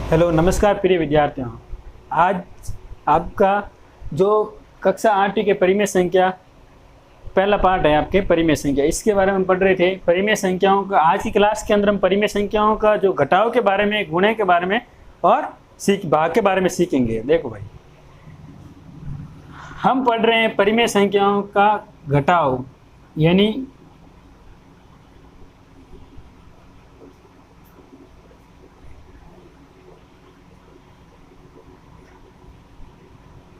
Hello नमस्कार प्रिय विद्यार्थियों। आज आपका जो कक्षा 8 के परिमेय संख्या पहला पार्ट है आपके परिमेय संख्या, इसके बारे में पढ़ रहे थे। परिमेय संख्याओं का आज की क्लास के अंदर हम परिमेय संख्याओं का जो घटाव के बारे में, गुणे के बारे में और भाग के बारे में सीखेंगे। देखो भाई, हम पढ़ रहे हैं परिमेय संख्याओं का घटाव, यानी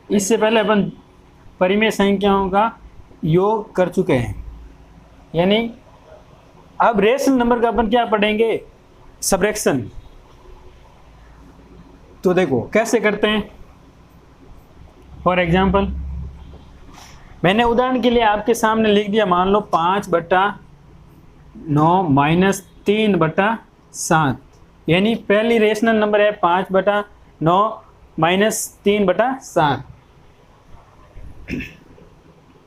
इससे पहले अपन परिमेय संख्याओं का योग कर चुके हैं, यानी अब रेशनल नंबर का अपन क्या पढ़ेंगे, सबट्रैक्शन। तो देखो कैसे करते हैं। फॉर एग्जांपल मैंने उदाहरण के लिए आपके सामने लिख दिया, मान लो 5/9 माइनस 3/7, यानी पहली रेशनल नंबर है 5/9 माइनस 3/7,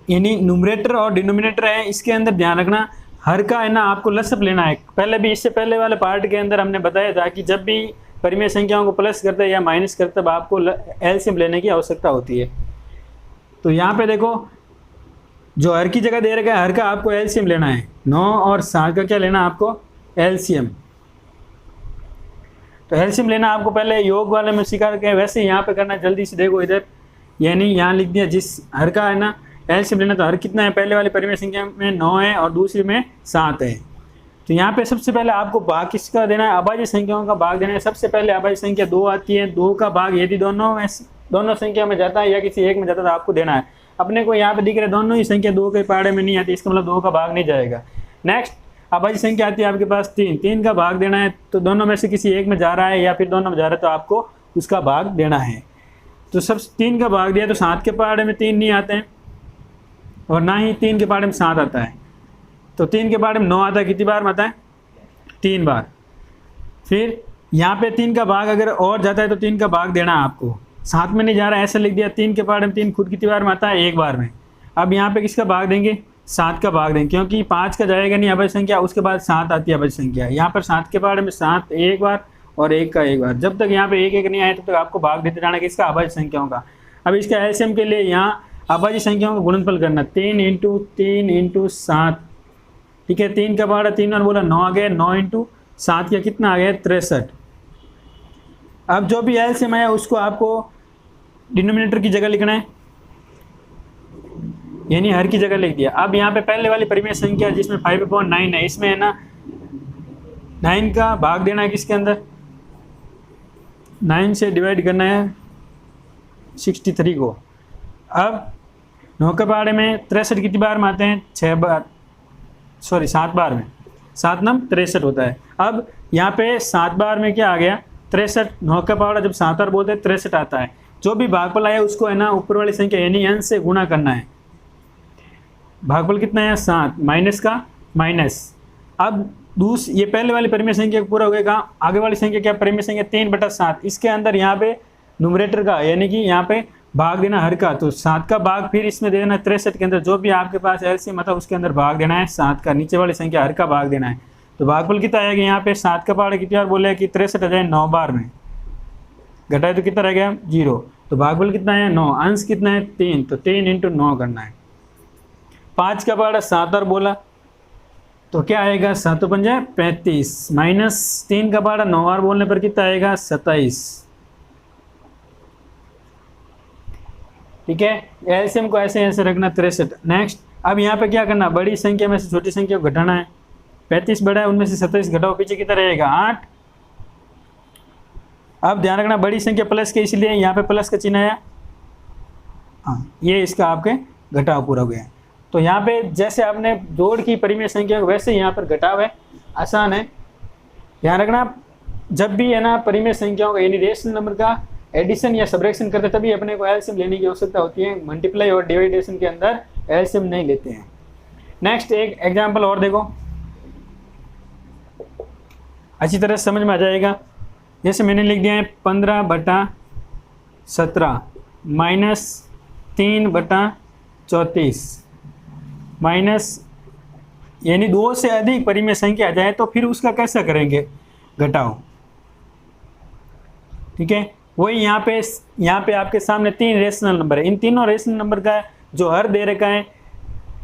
यानी न्यूमरेटर और डिनोमिनेटर है। इसके अंदर ध्यान रखना, हर का है ना आपको लसअप लेना है। पहले भी इससे पहले वाले पार्ट के अंदर हमने बताया था कि जब भी परिमेय संख्याओं को प्लस करते हैं या माइनस करते हैं आपको एलसीएम लेने की आवश्यकता होती है। तो यहाँ पे देखो, जो हर की जगह दे रखा है, हर का आपको एलसीएम लेना है। 9 और 7 का क्या लेना आपको, एलसीएम। तो एलसीएम लेना आपको पहले योग वाले में सिखा रखे हैं, वैसे यहाँ पे करना। जल्दी से देखो इधर, यानी यहाँ लिख दिया जिस हर का है ना एलसीएम लेना। तो हर कितना है, पहले वाली परिमेय संख्या में 9 है और दूसरी में 7 है। तो यहाँ पे सबसे पहले आपको भाग किसका देना है, अभाज्य संख्याओं का भाग देना है। सबसे पहले अभाज्य संख्या 2 आती है, 2 का भाग यदि दोनों संख्या में जाता है या किसी एक में जाता है तो आपको देना है। अपने को यहाँ पे दिख रहा है दोनों ही संख्या 2 के पहाड़े में नहीं आती, इसका मतलब 2 का भाग नहीं जाएगा। नेक्स्ट अभाज्य संख्या आती है आपके पास 3 का भाग देना है। तो दोनों में से किसी एक में जा रहा है या फिर दोनों में जा रहा है तो आपको उसका भाग देना है। तो सब 3 का भाग दिया, तो 7 के पहाड़े में 3 नहीं आते हैं और ना ही 3 के पहाड़े में 7 आता है। तो 3 के पहाड़े में 9 आता है, कितनी बार में आता है, 3 बार। फिर यहाँ पे 3 का भाग अगर और जाता है तो 3 का भाग देना है आपको। 7 में नहीं जा रहा है, ऐसा लिख दिया। 3 के पहाड़े में 3 खुद कितनी बार में आता है, 1 बार में। अब यहाँ पे किसका भाग देंगे, 7 का भाग देंगे, क्योंकि 5 का जाएगा नहीं अभाज्य संख्या, उसके बाद 7 आती है अभाज्य संख्या। यहाँ पर 7 के पहाड़े में 7 1 बार और 1 का 1 बार। जब तक यहाँ पे 1 1 नहीं आए तब तक आपको भाग देते जाना किसका, अभाज्य संख्याओं का। अब इसका एलसीएम के लिए यहाँ अभाज्य संख्याओं का गुणनफल करना, 3 × 3 × 7। ठीक है, 3 का पहाड़ा 3 और बोला 9 आ गया, 9 × 7 का कितना आ गया, 63। अब जो भी एलसीएम आया उसको आपको डिनोमिनेटर की जगह लिखना है, यानी हर की जगह लिख दिया। अब यहाँ पे पहले वाली परिमेय संख्या जिसमें 5/9 है, इसमें है ना 9 का भाग देना है किसके अंदर, 9 से डिवाइड करना है 63 को। अब 9 के पहाड़े में 63 कितनी बार में आते हैं, 7 बार में। 7 9 63 होता है। अब यहाँ पे 7 बार में क्या आ गया, 63। 9 का पहाड़ा जब 7 बार बोलते हैं 63 आता है। जो भी भागफल आया उसको है ना ऊपर वाली संख्या यानी अंश से गुणा करना है। भागफल कितना है, 7 माइनस का माइनस। अब ये पहले वाली परिमेय संख्या पूरा हो गया। आगे वाली संख्या क्या, परिमेय संख्या 3/7। इसके अंदर यहाँ पे न्यूमरेटर का यानी कि यहाँ पे भाग देना हर का, तो 7 का भाग फिर इसमें दे देना 63 के अंदर। जो भी आपके पास एलसीएम मतलब उसके अंदर भाग देना है 7 का, नीचे वाली संख्या हर का भाग देना है। तो भागफल कितना आएगा, यहाँ पे 7 का पहाड़ा कितनी बार बोले कि 63 आ जाए, 9 बार में घटाए तो कितना रह गया, 0। तो भागफल कितना है, 9। अंश कितना है, 3, तो 3 × 9 करना है। 5 का पहाड़ा 7 बार बोला तो क्या आएगा, 7 × 5 = 35 माइनस 3 का पहाड़ा 9 बार बोलने पर कितना आएगा, 27। ठीक है, एलसीएम को ऐसे ऐसे रखना 63। नेक्स्ट अब यहाँ पे क्या करना, बड़ी संख्या में से छोटी संख्या को घटाना है। 35 बड़ा है, उनमें से 27 घटाओ, पीछे कितना रहेगा, 8। अब ध्यान रखना बड़ी संख्या प्लस के, इसलिए यहाँ पे प्लस का चिन्ह आया। हाँ, ये इसका आपके घटाव पूरा हो गया। तो यहाँ पे जैसे आपने जोड़ की परिमेय संख्या वैसे यहाँ पर घटाव है, आसान है। ध्यान रखना जब भी है ना परिमेय संख्याओं का यानी रेशनल नंबर का एडिशन या सबट्रैक्शन करते तभी अपने को एलसीएम लेने की आवश्यकता होती है। मल्टीप्लाई और डिवाइडेशन के अंदर एलसीएम नहीं लेते हैं। नेक्स्ट एक एग्जांपल और देखो, अच्छी तरह समझ में आ जाएगा। जैसे मैंने लिख दिया है 15/17 माइनस 3/34 माइनस, यानी 2 से अधिक परिमेय संख्या आ जाए तो फिर उसका कैसा करेंगे, घटाओ। ठीक है। वही यहाँ पे आपके सामने 3 रेशनल नंबर है। इन तीनों रेशनल नंबर का जो हर दे रखा है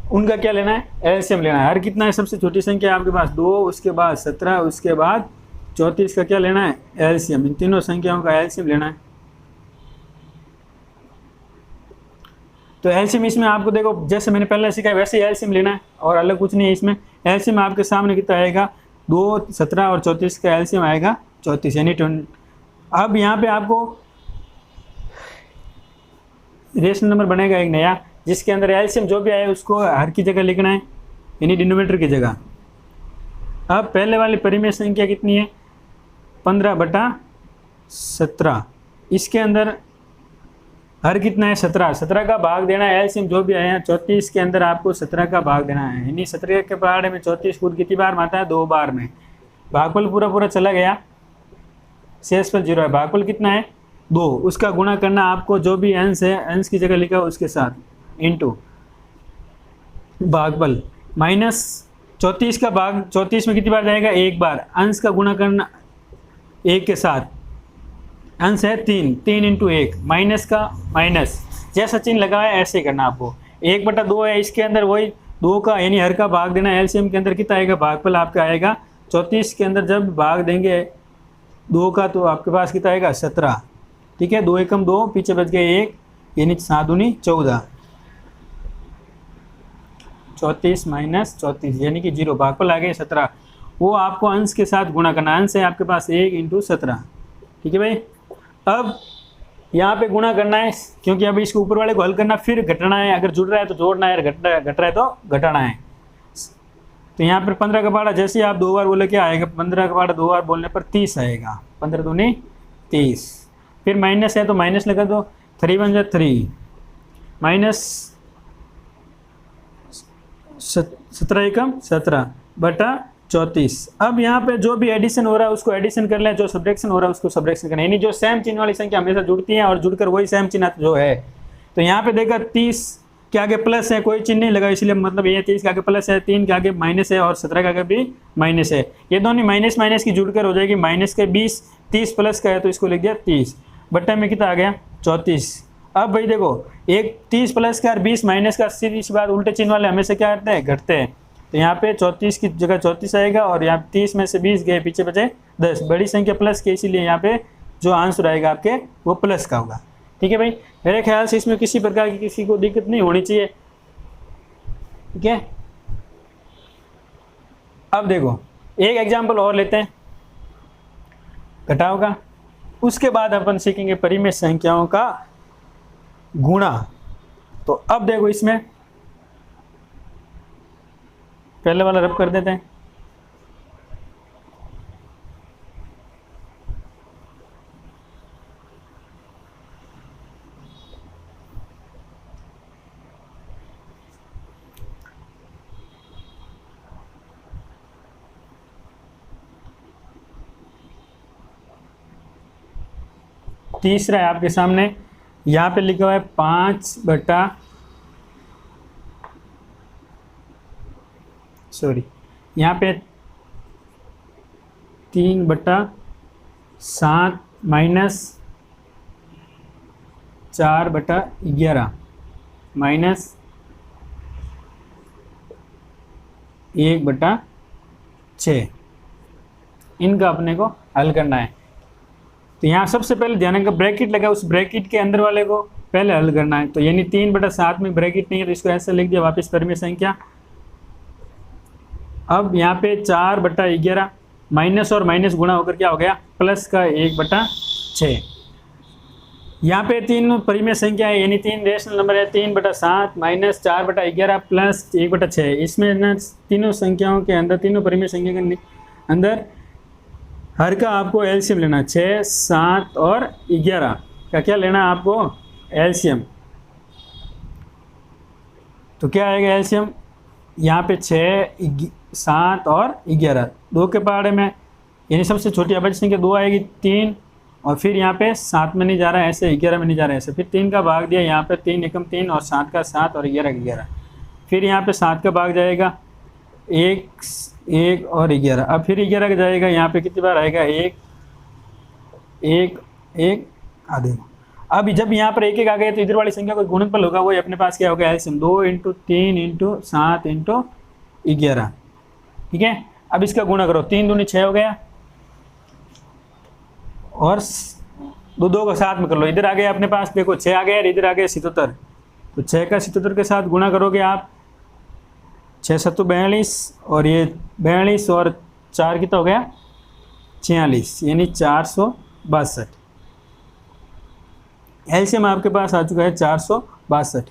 उनका क्या लेना है, एलसीएम लेना है। हर कितना है, सबसे छोटी संख्या आपके पास 2, उसके बाद 17, उसके बाद 34 का क्या लेना है, एलसीएम। इन तीनों संख्याओं का एलसीएम लेना है। तो एलसीएम इसमें आपको देखो जैसे मैंने पहले सिखाया वैसे ही एलसीएम लेना है और अलग कुछ नहीं है इसमें। एलसीएम आपके सामने कितना आएगा, 2, 17 और 34 का एलसीएम आएगा 34 यानी 20। अब यहाँ पे आपको रेशनल नंबर बनेगा एक नया, जिसके अंदर एलसीएम जो भी आए उसको हर की जगह लिखना है, यानी डिनोमिनेटर की जगह। अब पहले वाली परिमेय संख्या कितनी है, 15/17। इसके अंदर हर कितना है, 17। 17 का भाग देना है एलसीएम जो भी आया 34 के अंदर आपको 17 का भाग देना है, यानी 17 के पहाड़े में 34 कूद कितनी बार मारता है, 2 बार में। भागफल पूरा चला गया, शेषफल 0 है। भागफल कितना है, 2। उसका गुणा करना आपको जो भी अंश है, अंश की जगह लिखा उसके साथ, इंटू भागफल माइनस 34 का भाग 34 में कितनी बार जाएगा, 1 बार। अंश का गुणा करना 1 के साथ, अंश है 3 इंटू 1, माइनस का माइनस, जैसा चिन्ह लगा है ऐसे करना आपको। 1/2 है, इसके अंदर वही 2 का यानी हर का भाग देना। एलसीएम के अंदर कितना आएगा, भागफल आपका आएगा 34 के अंदर जब भाग देंगे 2 का तो आपके पास कितना आएगा, 17। ठीक है, 2 एकम 2, पीछे बच गए 1, यानी 7 दूनी 14। 34 माइनस 34 यानी कि 0, भागफल आ गए 17। वो आपको अंश के साथ गुणा करना, अंश है आपके पास 1 इंटू 17। ठीक है भाई। अब यहाँ पे गुणा करना है, क्योंकि अब इसको ऊपर वाले को हल करना, फिर घटाना है। अगर जुड़ रहा है तो जोड़ना है, घट रहा है तो घटाना है। तो यहाँ पर 15 का पहाड़ा जैसे आप 2 बार बोले क्या आएगा, 15 का पहाड़ा 2 बार बोलने पर 30 आएगा, 15 दूनी 30। फिर माइनस है तो माइनस लगा दो, 3 × 3 माइनस 17 एकम 17/34। अब यहाँ पे जो भी एडिशन हो रहा है उसको एडिशन कर लें, जो सब्ट्रैक्शन हो रहा है उसको सब्ट्रैक्शन करना है, यानी जो सेम चिन्ह वाली संख्या हमेशा जुड़ती है और जुड़कर वही सेम चिन्ह जो है। तो यहाँ पे देखा 30 के आगे प्लस है, कोई चिन्ह नहीं लगा, इसलिए मतलब ये 30 के आगे प्लस है, 3 के आगे माइनस है और 17 के आगे भी माइनस है। ये दोनों माइनस माइनस की जुड़कर हो जाएगी माइनस के 20, 30 प्लस का है तो इसको लिख दिया 30। बट्टे में कितना आ गया, 34। अब भाई देखो, एक 30 प्लस का और 20 माइनस का, सीधी सी बात, उल्टे चिन्ह वाले हमेशा क्या करते हैं, घटते हैं। तो यहाँ पे 34 की जगह 34 आएगा और यहाँ 30 में से 20 गए, पीछे बचे 10। बड़ी संख्या प्लस के, इसीलिए यहाँ पे जो आंसर आएगा आपके वो प्लस का होगा। ठीक है भाई, मेरे ख्याल से इसमें किसी प्रकार की किसी को दिक्कत नहीं होनी चाहिए। ठीक है, अब देखो एक एग्जाम्पल और लेते हैं घटाव का, उसके बाद अपन सीखेंगे परिमेय संख्याओं का गुणा। तो अब देखो इसमें पहले वाला रब कर देते हैं। तीसरा है आपके सामने, यहाँ पे लिखा हुआ है 5/, सॉरी यहाँ पे 3/7 माइनस 4/11 माइनस 1/6। इनका अपने को हल करना है। तो यहाँ सबसे पहले ध्यान रखना, ब्रैकेट लगा, उस ब्रैकेट के अंदर वाले को पहले हल करना है। तो यानी 3/7 में ब्रैकेट नहीं है तो इसको ऐसे लिख दिया, वापस परिमेय संख्या। अब यहाँ पे 4/11 माइनस और माइनस गुणा होकर क्या हो गया, प्लस का 1/6। यहाँ पे 3 परिमेय संख्या है, यानी 3 रेशनल नंबर है, 3/7 माइनस 4/11 प्लस 1/6। इसमें ना तीनों संख्याओं के अंदर, तीनों परिमेय संख्या के अंदर हर का आपको एलसीएम लेना, 6, 7 और 11 का क्या लेना है आपको, एलसीएम। तो क्या आएगा एलसीएम, यहाँ पे 6, 7 और 11, 2 के पहाड़े में, यानी सबसे छोटी अभाज्य संख्या 2 आएगी, 3, और फिर यहाँ पे 7 में नहीं जा रहा है ऐसे, 11 में नहीं जा रहा है ऐसे, फिर 3 का भाग दिया, यहाँ पे 3 एकम 3 और 7 का 7 और 11 का 11। फिर यहाँ पे 7 का भाग जाएगा 1 और 11। अब फिर 11 का जाएगा, यहाँ पे कितनी बार आएगा, 1 एक आधे को। अब जब यहाँ पर एक एक आ गया तो इधर वाली संख्या कोई गुणनफल होगा, वो अपने पास क्या होगा एलसीएम 2 × 3 × 7 × 11। ठीक है, अब इसका गुणा करो, 3 दूनी 6 हो गया और दो दो को साथ में कर लो। इधर आ गया अपने पास देखो 6 आ गया और इधर आ गया 77, तो 6 का 77 के साथ गुणा करोगे आप, 6 7 42 और ये 42 और 4 कितना हो गया 46, यानी 462। एलसीएम आपके पास आ चुका है 462।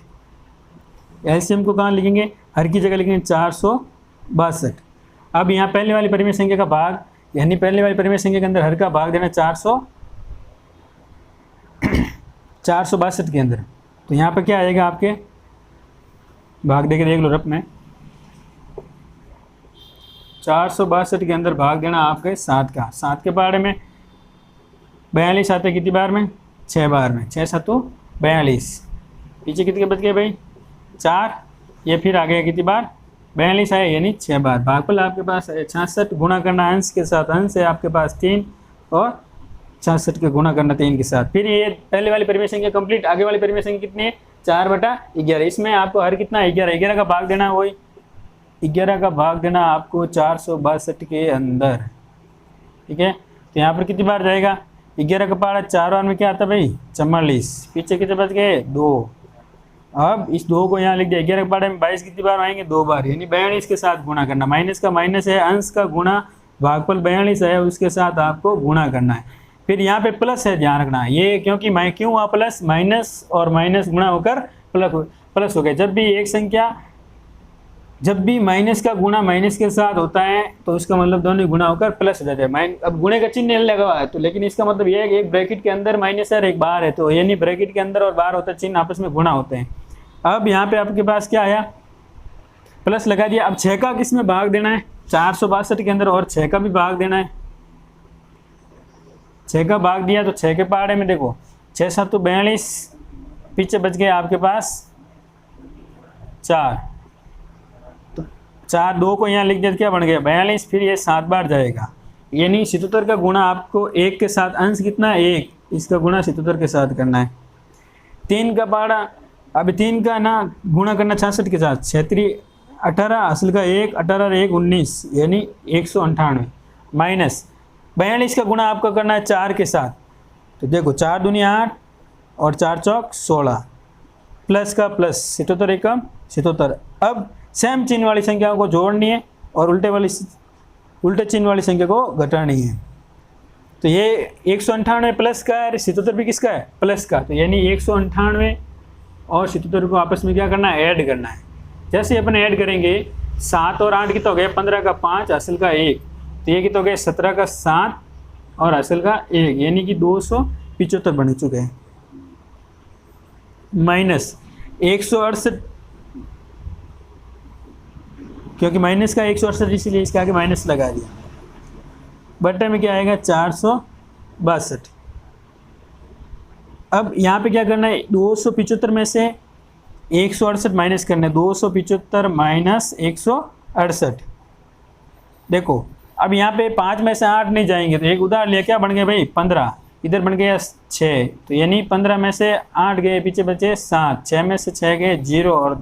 एलसीएम को कहाँ लिखेंगे, हर की जगह लिखेंगे 462। अब यहाँ पहले वाली परिमेय संख्या का भाग, यानी पहले वाली परिमेय संख्या के अंदर हर का भाग देना 462 के अंदर, तो यहाँ पर क्या आएगा आपके, भाग दे के देख लो रफ में, 462 के अंदर भाग देना आपके 7 का, 7 के बारे में 42 आते कितनी बार में, 6 बार में, 6 7 42, पीछे कितने बच गए भाई 4, ये फिर आ गया कितनी बार 42 आया, यानी 6 बार। भागफल आपके पास है 66, गुणा करना अंश के साथ, अंश है आपके पास 3 और 66 के गुणा करना 3 के साथ। फिर ये पहले वाली परिमेय संख्या कंप्लीट, आगे वाली परिमेय संख्या कितनी है 4/11, इसमें आपको हर कितना 11 का भाग देना, वही 11 का भाग देना आपको 462 के अंदर। ठीक है, तो यहाँ पर कितनी बार जाएगा, 11 का पहाड़ा 4 बार में क्या आता है भाई 44, पीछे कितने बच गए 2। अब इस 2 को यहाँ लिख दिया, 11 के पहाड़े में 22 कितनी बार आएंगे 2 बार, यानी 42 के साथ गुणा करना, माइनस का माइनस है, अंश का गुणा, भागफल 42 है उसके साथ आपको गुणा करना है। फिर यहाँ पे प्लस है, ध्यान रखना ये, क्योंकि क्यों हुआ प्लस, माइनस और माइनस गुणा होकर प्लस हो गया। जब भी एक संख्या, जब भी माइनस का गुणा माइनस के साथ होता है तो उसका मतलब दोनों गुणा होकर प्लस हो जाता है। अब गुणे का चिन्ह नहीं लगा हुआ है तो, लेकिन इसका मतलब ये है कि एक ब्रैकेट के अंदर माइनस है और एक बाहर है, तो यानी ब्रैकेट के अंदर और बाहर होता है चिन्ह आपस में गुणा होते हैं। अब यहाँ पे आपके पास क्या आया, प्लस लगा दिया। अब 6 का किस में भाग देना है 462 के अंदर, और 6 का भी भाग देना है, 6 का भाग दिया तो 6 के पहाड़े में देखो 6 7 42, पीछे बच गए आपके पास 4, तो 4 2 को यहाँ लिख दिया, क्या बन गया 42, फिर ये 7 बार जाएगा, यानी 77 का गुणा आपको 1 के साथ, अंश कितना है 1, इसका गुणा 77 के साथ करना है। 3 का पहाड़ा, अब 3 का ना गुणा करना 66 के साथ, 6 18, असल का 1, 18 और 1 19, यानी 198, माइनस 42 का गुणा आपका करना है 4 के साथ, तो देखो 4 दूनी 8 और 4 चौक 16, प्लस का प्लस 77 एकम 77। अब सेम चिन्ह वाली संख्याओं को जोड़नी है और उल्टे चिन्ह वाली संख्या को घटानी है, तो ये 198 प्लस का है, 77 भी किसका है प्लस का, तो यानी 198 और 77 को आपस में क्या करना है ऐड करना है। जैसे अपन ऐड करेंगे 7 और 8 कितना हो गया 15 का 5, असल का 1, तो ये कितना हो गया 17 का 7 और असल का 1, यानी कि 275 बन चुके हैं। माइनस 168, क्योंकि माइनस का 168 इसलिए इसके आगे माइनस लगा दिया, बट्टे में क्या आएगा 462। अब यहाँ पे क्या करना है 275 में से 168 माइनस करना है, 275 माइनस 168। देखो अब यहाँ पे 5 में से 8 नहीं जाएंगे, तो एक उधार लिया, क्या बन गया भाई 15, इधर बन गया 6, तो यानी 15 में से 8 गए, पीछे बचे 7, 6 में से 6 गए 0 और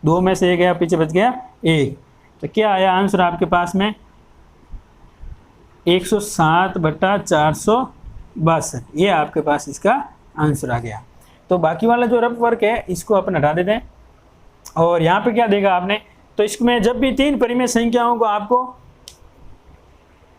2 में से 1 गया, पीछे बच गया 1, तो क्या आया आंसर आपके पास में 107/462, ये आपके पास इसका आंसर आ गया। तो बाकी वाला जो रफ वर्क है इसको अपन हटा देते हैं, और यहाँ पे क्या देगा आपने, तो इसमें जब भी 3 परिमेय संख्याओं को आपको,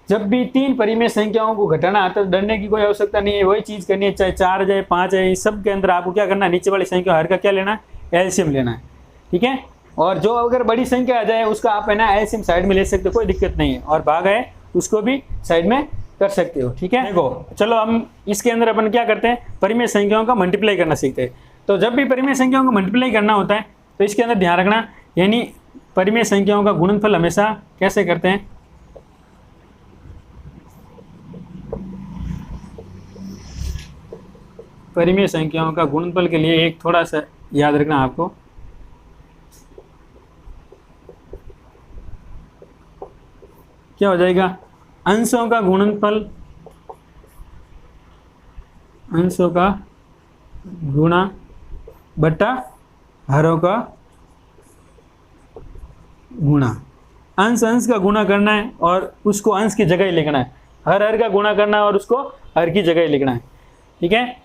जब भी 3 परिमेय संख्याओं को घटाना आता है तो डरने की कोई आवश्यकता नहीं है, वही चीज़ करनी है, चाहे 4 जाए 5 है, इस सब के अंदर आपको क्या करना है नीचे वाली संख्या हर का क्या लेना है एलसीएम लेना है। ठीक है, और जो अगर बड़ी संख्या आ जाए उसका आप है ना एलसीएम साइड में ले सकते हो, कोई दिक्कत नहीं है, और भाग है उसको भी साइड में कर सकते हो। ठीक है, देखो चलो हम इसके अंदर अपन क्या करते हैं परिमेय संख्याओं का मल्टीप्लाई करना सीखते हैं। तो जब भी परिमेय संख्याओं का मल्टीप्लाई करना होता है तो इसके अंदर ध्यान रखना, यानी परिमेय संख्याओं का गुणनफल हमेशा कैसे करते हैं, परिमेय संख्याओं का गुणनफल के लिए एक थोड़ा सा याद रखना आपको, क्या हो जाएगा अंशों का गुणनफल, अंशों का गुणा बटा हरों का गुणा। अंश अंश का गुणा करना है और उसको अंश की जगह ही लिखना है, हर का गुणा करना है और उसको हर की जगह ही लिखना है। ठीक है,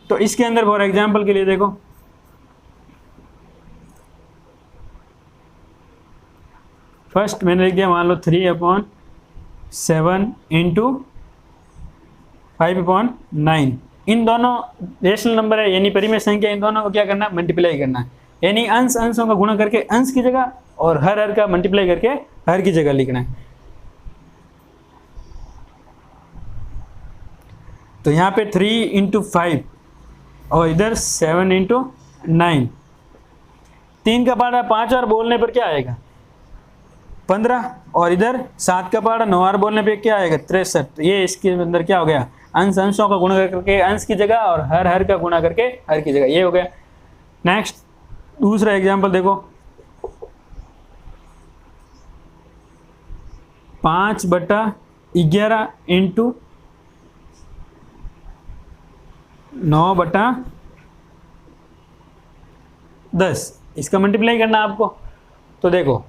तो इसके अंदर फॉर एग्जांपल के लिए देखो, फर्स्ट मैंने लिख दिया, मान लो 3/7 इंटू 5/9। इन दोनों रेशनल नंबर है यानी परिमेय संख्या, इन दोनों को क्या करना है, मल्टीप्लाई करना है। यानी अंश अंशों का गुणा करके अंश की जगह और हर का मल्टीप्लाई करके हर की जगह लिखना है। तो यहाँ पे 3/5 और इधर 7/9। 3 का पहाड़ा 5 बार बोलने पर क्या आएगा, 15, और इधर 7 का पहाड़ा 9 बार बोलने पे क्या आएगा, 63। तो ये इसके अंदर क्या हो गया, अंश अंशों का गुणा करके अंश की जगह और हर का गुणा करके हर की जगह, ये हो गया। नेक्स्ट दूसरा एग्जांपल देखो, 5/11 इंटू 9/10, इसका मल्टीप्लाई करना आपको। तो देखो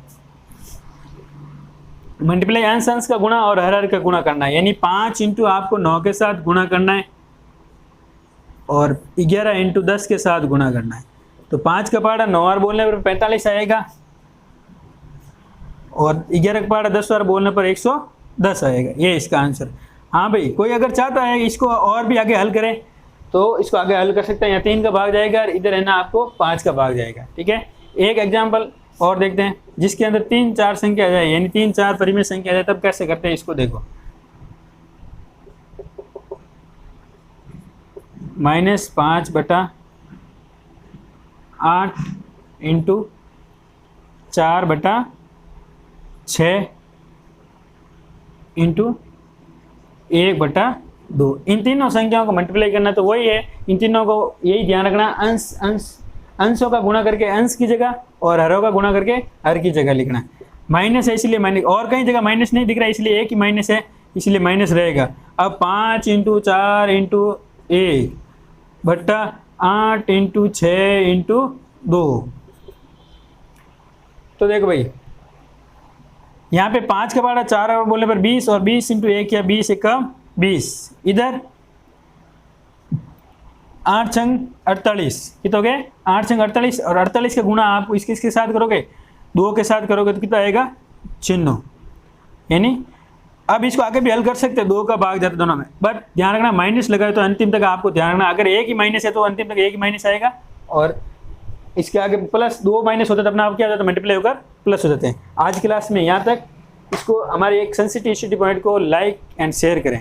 मल्टीप्लाई अंश अंश का गुणा और हर का गुणा करना है, यानी 5 इंटू आपको 9 के साथ गुणा करना है और 11 इंटू 10 के साथ गुणा करना है। तो 5 का पहाड़ा 9 बार बोलने पर 45 आएगा और 11 का पहाड़ा 10 बार बोलने पर 110 आएगा, ये इसका आंसर। हाँ भाई, कोई अगर चाहता है इसको और भी आगे हल करें तो इसको आगे हल कर सकते हैं। यहाँ 3 का भाग जाएगा और इधर है ना आपको 5 का भाग जाएगा। ठीक है, एक एग्जाम्पल और देखते हैं जिसके अंदर 3-4 संख्या आ जाए, यानी 3-4 परिमेय संख्या आ जाए, तब कैसे करते हैं इसको देखो। -5/8 इंटू 4/6 इंटू 1/2। इन तीनों संख्याओं को मल्टीप्लाई करना, तो वही है, इन तीनों को यही ध्यान रखना, अंशों का गुणा करके अंश की जगह और हरों का गुणा करके हर की जगह लिखना है। माइनस है इसलिए माइनस, और कहीं जगह माइनस नहीं दिख रहा है इसलिए एक ही माइनस है इसलिए माइनस रहेगा। अब 5 इंटू 4 इंटू 1/8 इंटू 6 इंटू 2। तो देखो भाई, यहाँ पे 5 का पहाड़ा 4 बार बोलने पर 20 और 20 इंटू 1 या 20 × 20। इधर 8 छंग 48, कितना हो गए, 8 छंग 48, और 48 का गुणा आप इसके साथ करोगे, 2 के साथ करोगे तो कितना आएगा, 96। यानी अब इसको आगे भी हल कर सकते हैं, 2 का भाग जाता दोनों में, बट ध्यान रखना माइनस लगाए तो अंतिम तक आपको ध्यान रखना, अगर एक ही माइनस है तो अंतिम तक एक ही माइनस आएगा, और इसके आगे प्लस 2 माइनस होता है तब ना आप क्या हो जाता है, मल्टीप्लाई होकर प्लस हो जाते हैं। आज की क्लास में यहाँ तक। इसको हमारे एक सेंसिटिविटी पॉइंट को लाइक एंड शेयर करें।